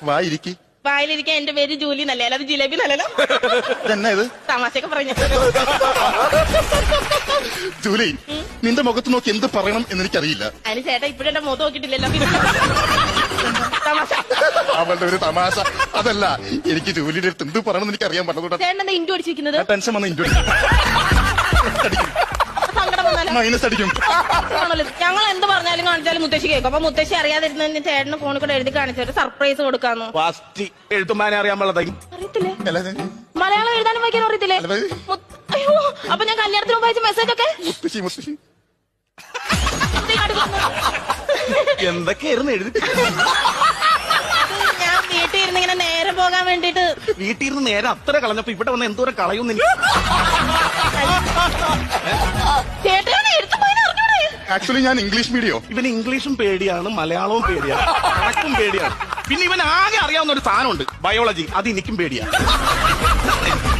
വായിരിക്കി. വായിലിരിക്കാൻ എന്റെ പേര് ജൂലി നല്ലേ, അല്ലാതെ ജിലേബി നല്ലല്ലോ. ഇതെന്നാ ഇത്? തമാശയൊക്കെ പറഞ്ഞു. ജൂലി, നിന്റെ മുഖത്ത് നോക്കി എന്ത് പറയണം എന്ന് എനിക്കറിയില്ല. അതിന് ചേട്ടാ ഇപ്പോഴും എന്റെ മുഖത്ത് നോക്കിയിട്ടില്ലല്ലോ. തമാശ. അവളുടെ ഒരു തമാശ. അതല്ല, എനിക്ക് ജൂലിയുടെ അടുത്ത് എന്ത് പറയണം എന്ന് എനിക്ക് അറിയാൻ പറ്റുന്നുണ്ട്. ചേട്ടൻ എന്താ ഇൻഡു അടിച്ചിരിക്കുന്നത്? ടെൻഷൻ വന്ന ഇൻഡു സങ്കടം വന്നാലും മൈനസ് അടിക്കും. ഞങ്ങൾ എന്ത് പറഞ്ഞാലും കാണിച്ചാലും മുത്തശ്ശി കേൾക്കും. അപ്പൊ മുത്തശ്ശി അറിയാതിരുന്ന ചേട്ടന് ഫോണിൽ കൂടെ എഴുതി കാണിച്ച ഒരു സർപ്രൈസ് കൊടുക്കാന്ന്. ഫസ്റ്റ് എഴുത്തുമാനെ അറിയാൻ പാടില്ല. അറിയത്തില്ലേ? അല്ല, മലയാളം എഴുതാനും വായിക്കാനും അറിയത്തില്ലേ? അയ്യോ, അപ്പൊ ഞാൻ കല്യാണത്തിന് മുമ്പ് അയച്ച മെസ്സേജ് ഒക്കെ മുത്തശ്ശി എന്തൊക്കെയായിരുന്നു എഴുതി? ഞാൻ വീട്ടിൽ ഇരുന്ന് ഇങ്ങനെ നേരെ പോകാൻ വേണ്ടിട്ട്. വീട്ടിൽ ഇരുന്ന് നേരെ അത്ര കളഞ്ഞപ്പോ ഇവിടെ വന്ന് എന്തോരം കളയും നിന്നെ. ചേട്ടനാണ് എഴുത്ത് പോയെന്ന് അറിഞ്ഞൂടെ? ആക്ച്വലി ഞാൻ ഇംഗ്ലീഷ് മീഡിയം. ഇവന് ഇംഗ്ലീഷും പേടിയാണ്, മലയാളവും പേടിയാണ്, കണക്കും പേടിയാണ്. പിന്നെ ഇവൻ ആകെ അറിയാവുന്ന ഒരു സാധനമുണ്ട്, ബയോളജി. അത് എനിക്കും പേടിയാണ്.